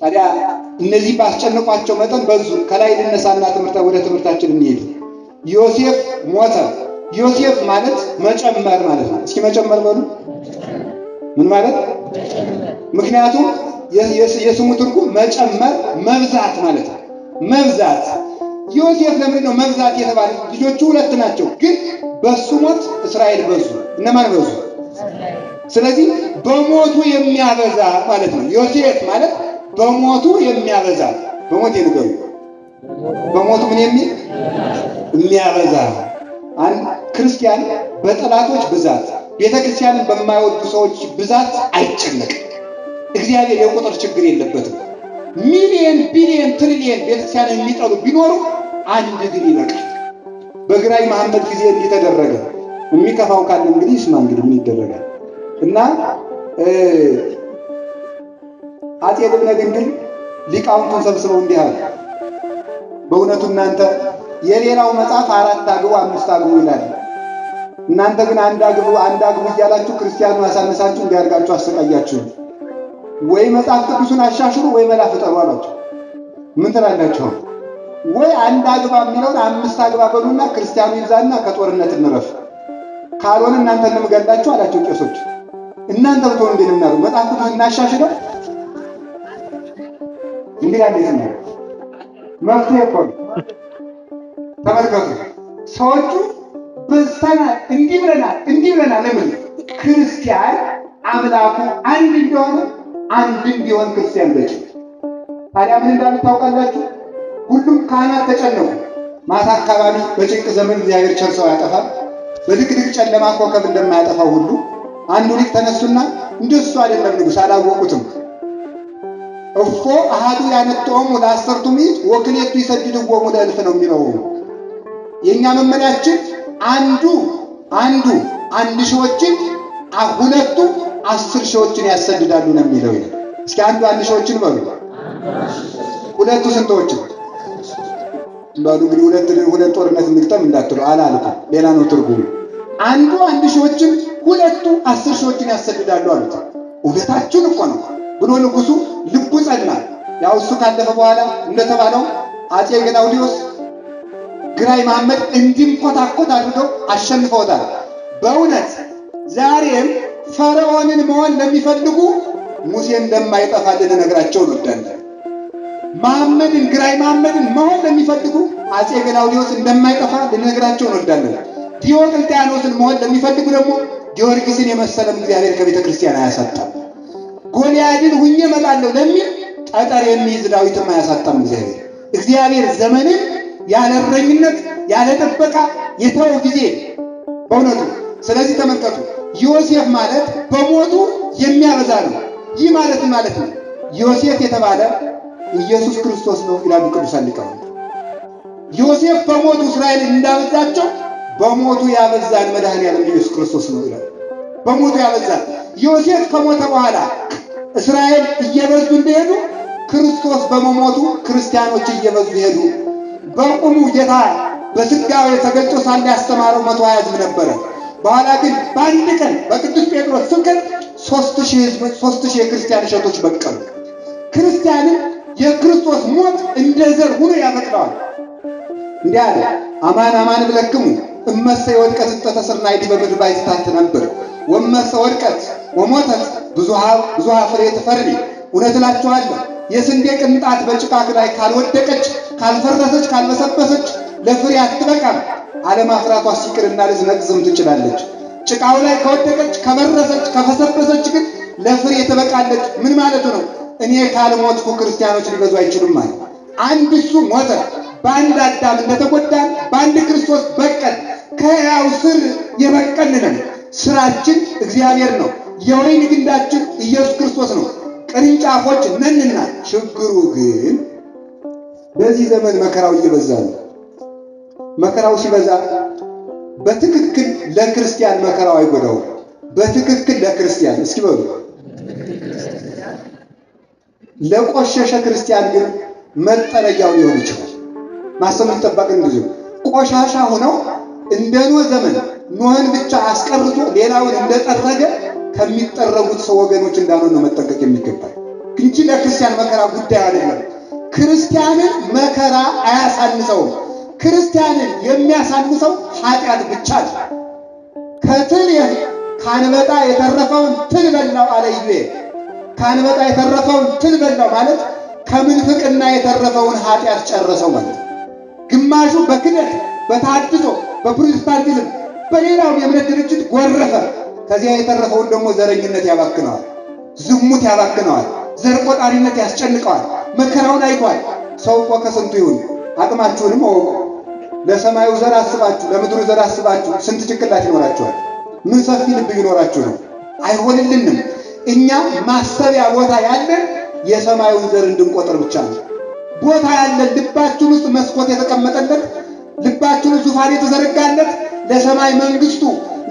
ታዲያ እነዚህ ባስጨነቋቸው መጠን በዙ። ከላይ ልነሳና ወደ ትምህርታችን እንሄድ። ዮሴፍ ሞተ። ዮሴፍ ማለት መጨመር ማለት ነው። እስኪ መጨመር በሉ። ምን ማለት? ምክንያቱም የስሙ ትርጉም መጨመር መብዛት ማለት ነው። መብዛት። ዮሴፍ ለምንድን ነው መብዛት የተባለ? ልጆቹ ሁለት ናቸው፣ ግን በሱ ሞት እስራኤል በዙ። እነማን በዙ? ስለዚህ በሞቱ የሚያበዛ ማለት ነው። ዮሴፍ ማለት በሞቱ የሚያበዛ። በሞት የንገሩ። በሞቱ ምን የሚል? የሚያበዛ። አንድ ክርስቲያን በጠላቶች ብዛት፣ ቤተክርስቲያንን በማይወዱ ሰዎች ብዛት አይጨነቅም። እግዚአብሔር የቁጥር ችግር የለበትም። ሚሊየን ቢሊየን ትሪሊየን ቤተክርስቲያንን የሚጠሉ ቢኖሩ አንድ ግን ይበቃል። በግራኝ መሐመድ ጊዜ እንዲህ ተደረገ። የሚከፋው ካለ እንግዲህ ይስማ። እንግዲህ ምን ይደረጋል? እና አፄ ልብነ ድንግል ሊቃውንቱን ሰብስበው እንዲህ አሉ። በእውነቱ እናንተ የሌላው መጽሐፍ 4 አግቡ 5 አግቡ ይላል። እናንተ ግን አንድ አግቡ እያላችሁ ክርስቲያኑን አሳነሳችሁ፣ እንዲያርጋችሁ አሰቃያችሁ። ወይ መጽሐፍ ቅዱስን አሻሽሉ ወይ መላ ፍጠሩ አላቸው። ምን ትላላችሁ? ወይ አንድ አግባ የሚለውን 5 አግባ በሉና ክርስቲያኑ ይብዛና ከጦርነት እንረፍ፣ ካልሆነ እናንተ እንምገላችሁ አላቸው ቄሶች። እናንተ ብትሆኑ እንዴት እናሩ? መጽሐፍ ቅዱስ እናሻሽለው እንዴት ያለ ነው? መፍትሄ እኮ ነው። ተመልከቱ፣ ሰዎቹ በስተናል እንዲህ ብለናል። ለምን? ክርስቲያን አምላኩ አንድ እንደሆነ አንድም ቢሆን ክርስቲያን በቂ። ታዲያ ምን እንዳሉ ታውቃላችሁ? ሁሉም ካህናት ተጨነቁ። ማታ አካባቢ በጭንቅ ዘመን እግዚአብሔር ቸር ሰው ያጠፋል። በድቅድቅ ጨለማ ኮከብ እንደማያጠፋው ሁሉ አንዱ ሊቅ ተነሱና እንደሱ አይደለም ንጉሥ፣ አላወቁትም። እፎ አሃዱ ያነጥዖሙ ለአሰርቱ ምዕት ወክልኤቱ ይሰድድዎሙ ለእልፍ ነው የሚለው። የእኛ መመሪያችን አንዱ 1,000ዎችን ሁለቱ 10,000ዎችን ያሰድዳሉ ነው የሚለው። እስኪ አንዱ 1,000ዎችን በሉ፣ ሁለቱ ስንቶችን በሉ? እንግዲህ ሁለት ጦርነት እንግጠም እንዳትሉ አላልኩም፣ ሌላ ነው ትርጉሙ። አንዱ 1,000ዎችን ሁለቱ 10,000ዎችን ያሰድዳሉ አሉት። እውነታችሁን እኮ ነው ብሎ ንጉሡ ልቡ ጸና። ያው እሱ ካለፈ በኋላ እንደተባለው አፄ ገላውዲዮስ ግራኝ መሐመድ እንዲንኮታኮት አድርገው አሸንፈውታል። በእውነት ዛሬም ፈርዖንን መሆን ለሚፈልጉ ሙሴ እንደማይጠፋ ልነግራቸው እንወዳለን። ግራኝ መሐመድን መሆን ለሚፈልጉ አፄ ገላውዲዮስ እንደማይጠፋ ልነግራቸው እንወዳለን። ዲዮቅልጥያኖስን መሆን ለሚፈልጉ ደግሞ ጊዮርጊስን የመሰለም እግዚአብሔር ከቤተ ክርስቲያን አያሳጣም። ጎልያድን ሁኜ እመጣለሁ ለሚል ጠጠር የሚይዝ ዳዊትም አያሳጣም እግዚአብሔር ዘመንን ያለ እረኝነት ያለ ጥበቃ የተወው ጊዜ በእውነቱ። ስለዚህ ተመልከቱ፣ ዮሴፍ ማለት በሞቱ የሚያበዛ ነው። ይህ ማለት ነው ዮሴፍ የተባለ ኢየሱስ ክርስቶስ ነው ይላሉ ቅዱሳን ሊቃውንት። ዮሴፍ በሞቱ እስራኤልን እንዳበዛቸው በሞቱ ያበዛን መድኃኔዓለም ኢየሱስ ክርስቶስ ነው ይላሉ። በሞቱ ያበዛን። ዮሴፍ ከሞተ በኋላ እስራኤል እየበዙ እንደሄዱ ክርስቶስ በመሞቱ ክርስቲያኖች እየበዙ ሄዱ። በቁሙ ጌታ በሥጋዌ ተገልጦ ሳለ ያስተማረው 120 ሕዝብ ነበረ። በኋላ ግን በአንድ ቀን በቅዱስ ጴጥሮስ ስብከት 3,000 የክርስቲያን እሸቶች በቀሉ። ክርስቲያንን የክርስቶስ ሞት እንደ ዘር ሆኖ ያበቅለዋል። እንዲህ አለ፣ አማን አማን ብለክሙ እመሰ የወድቀት ተተሰርናይ በምድር ባይታት ነበር ወመሰ ወድቀት ወሞተት ብዙሃ ፍሬ ትፈሪ። እውነት እላችኋለሁ የስንዴ ቅንጣት በጭቃ ላይ ካልወደቀች፣ ካልፈረሰች፣ ካልበሰበሰች ለፍሬ አትበቃም። አለማፍራቷ ሲቅርና ልትነቅዝም ትችላለች። ጭቃው ላይ ከወደቀች፣ ከበረሰች፣ ከፈሰበሰች ግን ለፍሬ ትበቃለች። ምን ማለት ነው? እኔ ካልሞትኩ ክርስቲያኖች ሊበዙ አይችሉም ማለት። አንድ እሱ ሞተ። በአንድ አዳም እንደተጎዳን በአንድ ክርስቶስ በቀል። ከሕያው ስር የበቀልነን ስራችን እግዚአብሔር ነው። የወይን ግንዳችን ኢየሱስ ክርስቶስ ነው። ቅርንጫፎች ነንና፣ ችግሩ ግን በዚህ ዘመን መከራው እየበዛ ነው። መከራው ሲበዛ በትክክል ለክርስቲያን መከራው አይጎዳውም። በትክክል ለክርስቲያን እስኪ በሉ፣ ለቆሸሸ ክርስቲያን ግን መጠለያው ሊሆን ይችላል። ማሰብ ይጠበቅ። እንደዚህ ቆሻሻ ሆነው እንደ ኖህ ዘመን ኖህን ብቻ አስቀርቶ ሌላውን እንደጠረገ ከሚጠረጉት ሰው ወገኖች እንዳንሆን ነው መጠንቀቅ የሚገባል። እንጂ ለክርስቲያን መከራ ጉዳይ አይደለም። ክርስቲያንን መከራ አያሳንሰውም። ክርስቲያንን የሚያሳንሰው ኃጢአት ብቻ ነው። ከትል ካንበጣ የተረፈውን ትል በላው አለ ኢዮብ። ካንበጣ የተረፈውን ትል በላው ማለት ከምንፍቅና የተረፈውን ኃጢአት ጨረሰው ማለት። ግማሹ በክደት በተሐድሶ በፕሮቴስታንቲዝም በሌላው የእምነት ድርጅት ጎረፈ። ከዚያ የተረፈውን ደግሞ ዘረኝነት ያባክነዋል፣ ዝሙት ያባክነዋል፣ ዘር ቆጣሪነት ያስጨንቀዋል። መከራውን አይቷል። ሰው እኮ ከስንቱ ይሁን። አቅማችሁንም አወቁ። ለሰማዩ ዘር አስባችሁ ለምድሩ ዘር አስባችሁ ስንት ጭንቅላት ይኖራችኋል? ምን ሰፊ ልብ ይኖራችሁ ነው? አይሆንልንም። እኛ ማሰቢያ ቦታ ያለን የሰማዩን ዘር እንድንቆጥር ብቻ ነው። ቦታ ያለን ልባችን ውስጥ መስኮት የተቀመጠለት ልባችን ውስጥ ዙፋን የተዘረጋለት ለሰማይ መንግስቱ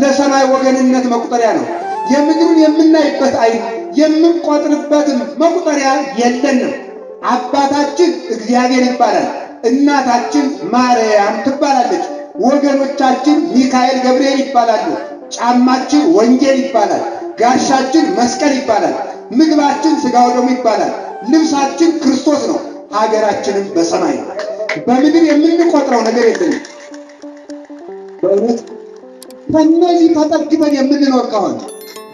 ለሰማይ ወገንነት መቁጠሪያ ነው። የምድሩን የምናይበት አይን የምንቆጥርበትም መቁጠሪያ የለንም። አባታችን እግዚአብሔር ይባላል። እናታችን ማርያም ትባላለች። ወገኖቻችን ሚካኤል፣ ገብርኤል ይባላሉ። ጫማችን ወንጌል ይባላል። ጋሻችን መስቀል ይባላል። ምግባችን ሥጋው ደሙ ይባላል። ልብሳችን ክርስቶስ ነው። ሀገራችንም በሰማይ ነው። በምድር የምንቆጥረው ነገር የለንም። በእውነት በእነዚህ ተጠግተን የምንኖር ከሆነ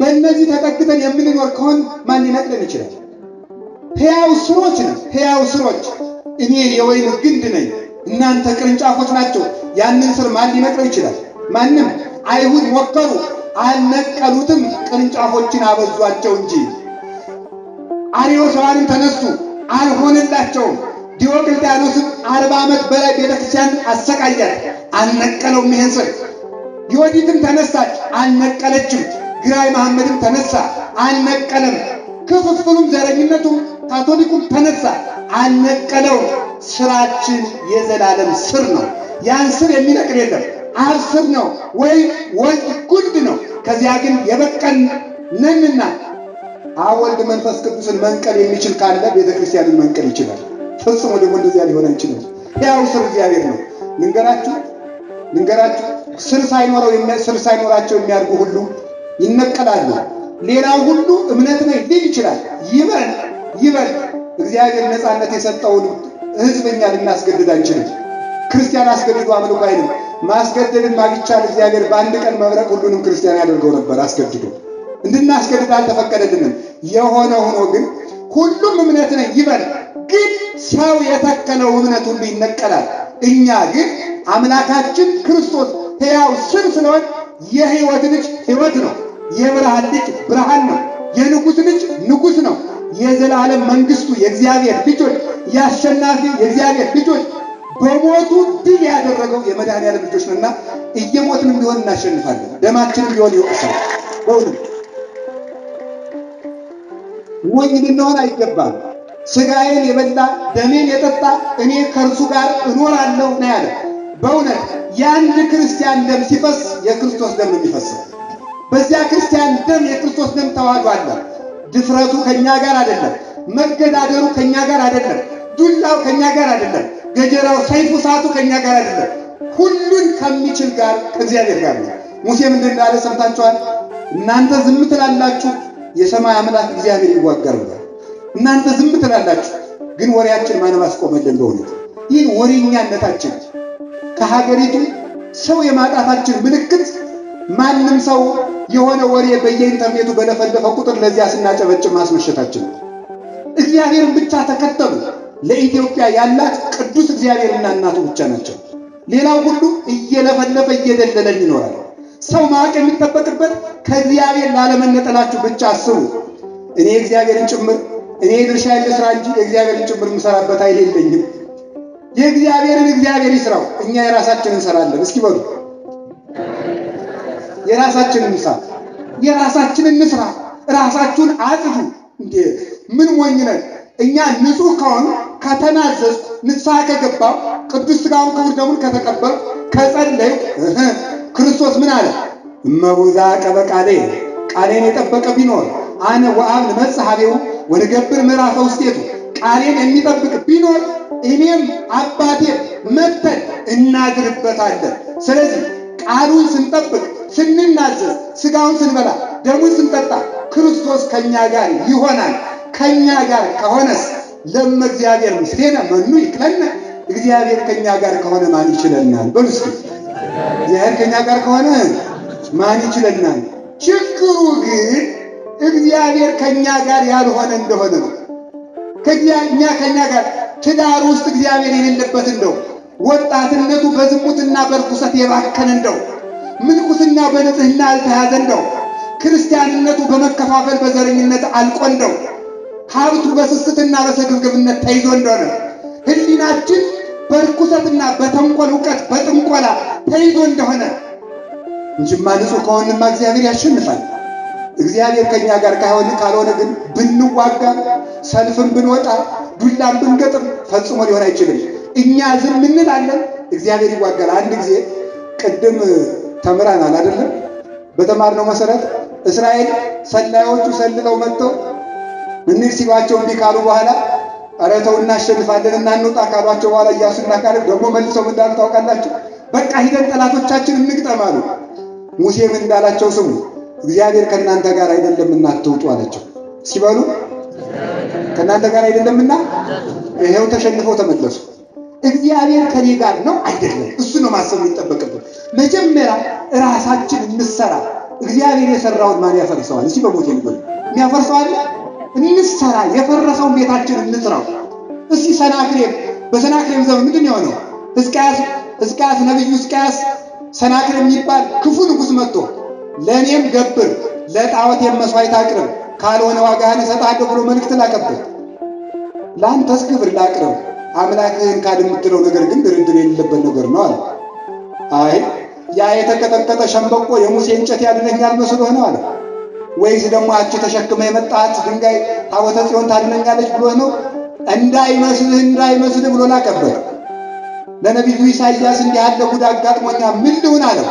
በእነዚህ ተጠግተን የምንኖር ከሆነ ማን ሊነቅለን ይችላል? ሕያው ስሮች ነን። ሕያው ስሮች። እኔ የወይን ግንድ ነኝ፣ እናንተ ቅርንጫፎች ናቸው። ያንን ስር ማን ሊነቅለው ይችላል? ማንም። አይሁድ ሞከሩ፣ አልነቀሉትም። ቅርንጫፎችን አበዟቸው እንጂ። አርዮሳውያንም ተነሱ፣ አልሆነላቸውም። ዲዮቅልጥያኖስም 40 ዓመት በላይ ቤተክርስቲያን አሰቃያት፣ አልነቀለውም ይሄን ስር። ዮዲትም ተነሳች፣ አልነቀለችም። ግራኝ መሐመድም ተነሳ፣ አልነቀለም። ክፍፍሉም ዘረኝነቱም ካቶሊኩም ተነሳ፣ አልነቀለውም። ስራችን የዘላለም ስር ነው። ያን ስር የሚነቅል የለም። አብ ስር ነው ወይም ወልድ ጉልድ ነው። ከዚያ ግን የበቀል ነንና አብ ወልድ መንፈስ ቅዱስን መንቀል የሚችል ካለ ቤተ ክርስቲያንን መንቀል ይችላል። ፈጽሞ ደግሞ እንደዚያ ሊሆን አይችልም። ያው ስር እግዚአብሔር ነው። ልንገራችሁ ስር ሳይኖራቸው የሚያድጉ ሁሉ ይነቀላሉ። ሌላው ሁሉ እምነት ነው ሊል ይችላል። ይበል እግዚአብሔር ነፃነት የሰጠውን ሕዝብ እኛ ልናስገድድ አንችልም። ክርስቲያን አስገድዶ አምልኮ አይልም። ማስገደድን ማግቻል እግዚአብሔር በአንድ ቀን መብረቅ ሁሉንም ክርስቲያን ያደርገው ነበር። አስገድዶ እንድናስገድድ አልተፈቀደልንም። የሆነ ሆኖ ግን ሁሉም እምነት ነው ይበል። ግን ሰው የተከለው እምነት ሁሉ ይነቀላል። እኛ ግን አምላካችን ክርስቶስ ሕያው ስር ስለሆነ የሕይወት ልጅ ሕይወት ነው። የብርሃን ልጅ ብርሃን ነው። የንጉሥ ልጅ ንጉሥ ነው። የዘላለም መንግስቱ የእግዚአብሔር ልጆች፣ የአሸናፊ የእግዚአብሔር ልጆች፣ በሞቱ ድል ያደረገው የመድኃኒዓለም ልጆች ነውና እየሞትንም ቢሆን እናሸንፋለን። ደማችንም ቢሆን ይወቅሳል። በእውነት ሞኝ ልንሆን አይገባም። ሥጋዬን የበላ ደሜን የጠጣ እኔ ከእርሱ ጋር እኖራለሁ ነው ያለ። በእውነት የአንድ ክርስቲያን ደም ሲፈስ የክርስቶስ ደም ነው የሚፈሰው። በዚያ ክርስቲያን ደም የክርስቶስ ደም ተዋህዶ አለ። ድፍረቱ ከኛ ጋር አይደለም። መገዳደሩ ከኛ ጋር አይደለም። ዱላው ከኛ ጋር አይደለም። ገጀራው፣ ሰይፉ፣ ሰዓቱ ከኛ ጋር አይደለም። ሁሉን ከሚችል ጋር ከእግዚአብሔር ጋር ነው። ሙሴም እንዳለ ሰምታችኋል። እናንተ ዝም ትላላችሁ፣ የሰማይ አምላክ እግዚአብሔር ይዋጋል ብሏል። እናንተ ዝም ትላላችሁ፣ ግን ወሬያችን ማንም አስቆመልን። በእውነት ይህ ወሬኛነታችን ከሀገሪቱ ሰው የማጣታችን ምልክት ማንም ሰው የሆነ ወሬ በየኢንተርኔቱ በለፈለፈ ቁጥር ለዚያ ስናጨበጭብ ማስመሸታችን ነው። እግዚአብሔርን ብቻ ተከተሉ። ለኢትዮጵያ ያላት ቅዱስ እግዚአብሔርና እናቱ ብቻ ናቸው። ሌላው ሁሉ እየለፈለፈ እየደለለን ይኖራል። ሰው ማወቅ የሚጠበቅበት ከእግዚአብሔር ላለመነጠላችሁ ብቻ አስቡ። እኔ እግዚአብሔርን ጭምር እኔ ድርሻዬን ልስራ እንጂ የእግዚአብሔርን ጭምር የምሰራበት ኃይል የለኝም። የእግዚአብሔርን እግዚአብሔር ይስራው፣ እኛ የራሳችንን እንሰራለን። እስኪ በሉ የራሳችንን እንስራ፣ ራሳችሁን አጽዱ። እንዴ ምን ሞኝ ነን እኛ? ንጹሕ ከሆኑ ከተናዘዝ ንስሐ ከገባው ቅዱስ ሥጋውን ክቡር ደሙን ከተቀበል ከጸለዩ ክርስቶስ ምን አለ? እመቡዛ ቀበቃሌ ቃሌን የጠበቀ ቢኖር አነ ወአብ ንመጽእ ኀቤሁ ወንገብር ምዕራፈ ውስጤቱ። ቃሌን የሚጠብቅ ቢኖር እኔም አባቴም መጥተን እናድርበታለን። ስለዚህ ቃሉን ስንጠብቅ ስንናዘዝ፣ ሥጋውን ስንበላ፣ ደሙን ስንጠጣ ክርስቶስ ከኛ ጋር ይሆናል። ከኛ ጋር ከሆነስ ለመ እግዚአብሔር ምስሌነ መኑ ይክለነ፣ እግዚአብሔር ከኛ ጋር ከሆነ ማን ይችለናል? በሉ እስኪ እግዚአብሔር ከኛ ጋር ከሆነ ማን ይችለናል? ችግሩ ግን እግዚአብሔር ከኛ ጋር ያልሆነ እንደሆነ ነው። ከኛ ጋር ትዳር ውስጥ እግዚአብሔር የሌለበት እንደው፣ ወጣትነቱ በዝሙትና በርኩሰት የባከነ እንደው፣ ምንኩስና በንጽህና ያልተያዘ እንደው፣ ክርስቲያንነቱ በመከፋፈል በዘረኝነት አልቆ እንደው፣ ሀብቱ በስስትና በስግብግብነት ተይዞ እንደሆነ፣ ሕሊናችን በርኩሰትና በተንኮል እውቀት በጥንቆላ ተይዞ እንደሆነ እንጂማ ንጹሕ ከሆንማ እግዚአብሔር ያሸንፋል። እግዚአብሔር ከኛ ጋር ካልሆነ ግን ብንዋጋ፣ ሰልፍን ብንወጣ፣ ዱላን ብንገጥም ፈጽሞ ሊሆን አይችልም። እኛ ዝም እንላለን፣ እግዚአብሔር ይዋጋል። አንድ ጊዜ ቅድም ተምረናል አይደለም? በተማርነው መሰረት እስራኤል ሰላዮቹ ሰልለው መጥተው እንሂድ ሲሏቸው እምቢ ካሉ በኋላ ኧረ ተው እናሸንፋለን እና እንውጣ ካሏቸው በኋላ ኢያሱና ካሌብ ደግሞ መልሰው ምን እንዳሉ ታውቃላችሁ? በቃ ሂደን ጠላቶቻችን እንግጠም አሉ። ሙሴ ምን እንዳላቸው ስሙ። እግዚአብሔር ከእናንተ ጋር አይደለምና አትውጡ አላቸው። ሲበሉ ከእናንተ ጋር አይደለምና ይሄው ተሸንፈው ተመለሱ። እግዚአብሔር ከኔ ጋር ነው አይደለም፣ እሱ ነው ማሰብ የሚጠበቅብን። መጀመሪያ ራሳችን እንሰራ። እግዚአብሔር የሰራውን ማን ያፈርሰዋል? እስኪ በሞቴ ንገሩ። የሚያፈርሰው አለ? እንሰራ። የፈረሰውን ቤታችን እንስራው። እስኪ በሰናክሬም ዘመን ምንድን ነው የሆነው? ሕዝቅያስ ነቢዩ ሕዝቅያስ ሰናክሬም የሚባል ክፉ ንጉሥ መጥቶ ለእኔም ገብር ለጣዖቴም መሥዋዕት አቅርብ ካልሆነ ዋጋህን እሰጥሃለሁ ብሎ መልእክት ላከበት። ለአንተስ ግብር ላቅርብ አምላክህን ካድ የምትለው ነገር ግን ድርድር የሌለበት ነገር ነው አለ። አይ ያ የተቀጠቀጠ ሸምበቆ የሙሴ እንጨት ያድነኛል መስሎህ ነው አለ። ወይስ ደግሞ አንቺ ተሸክመህ የመጣት ድንጋይ ታቦተ ጽዮን ታድነኛለች ብሎ ነው? እንዳይመስልህ ብሎ ላከበት። ለነቢዩ ኢሳይያስ እንዲህ ያለ ጉድ አጋጥሞኛ ምን ልሁን አለው።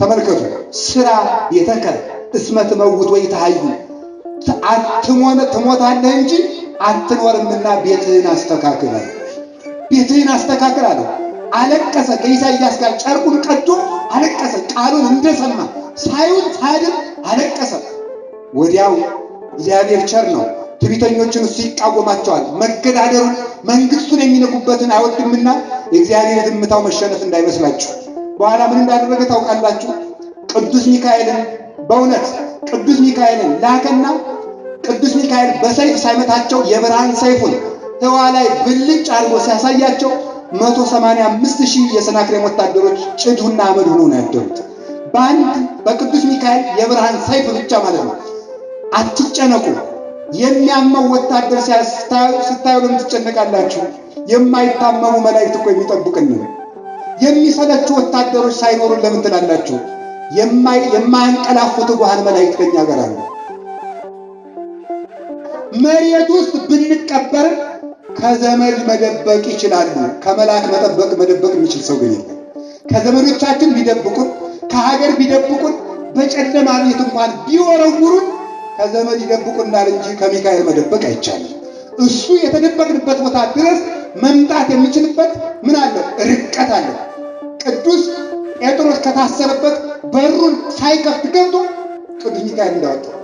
ተመልከቱ። ስራ ቤተከ እስመ ትመውት ወይ ተሐዩ፣ ትሞታለህ እንጂ አትኖርምና ቤትህን አስተካክል አለ። ቤትህን አስተካክል አለ። አለቀሰ። ከኢሳይያስ ጋር ጨርቁን ቀዶ አለቀሰ። ቃሉን እንደሰማ ሳይውል ሳያድር አለቀሰ። ወዲያው እግዚአብሔር ቸር ነው። ትዕቢተኞችን እሱ ይቃወማቸዋል። መገዳደሩን መንግሥቱን የሚነኩበትን አይወድምና የእግዚአብሔር ዝምታው መሸነፍ እንዳይመስላችሁ። በኋላ ምን እንዳደረገ ታውቃላችሁ? ቅዱስ ሚካኤልን በእውነት ቅዱስ ሚካኤልን ላከና ቅዱስ ሚካኤል በሰይፍ ሳይመታቸው የብርሃን ሰይፉን ህዋ ላይ ብልጭ አድርጎ ሲያሳያቸው 185,000 የሰናክሬም ወታደሮች ጭዱና አመድ ሆነው ነው ያደሩት። በአንድ በቅዱስ ሚካኤል የብርሃን ሰይፍ ብቻ ማለት ነው። አትጨነቁ። የሚያመው ወታደር ስታዩ ለምን ትጨነቃላችሁ? የማይታመሙ መላእክት እኮ የሚጠብቁን ነው። የሚሰለቹ ወታደሮች ሳይኖሩን ለምን ትላላችሁ? የማያንቀላፉት ትጉሃን መላእክት ከኛ ጋር አሉ። መሬት ውስጥ ብንቀበር ከዘመድ መደበቅ ይችላሉ። ከመላክ መደበቅ የሚችል ሰው ግን የለም። ከዘመዶቻችን ቢደብቁን፣ ከሀገር ቢደብቁን፣ በጨለማ ቤት እንኳን ቢወረውሩን ከዘመድ ይደብቁናል እንጂ ከሚካኤል መደበቅ አይቻልም። እሱ የተደበቅንበት ቦታ ድረስ መምጣት የሚችልበት ምን አለ? ርቀት አለ። ቅዱስ ጴጥሮስ ከታሰረበት በሩን ሳይከፍት ገብቶ ቅዱስ ሚካኤል እንዳወጣው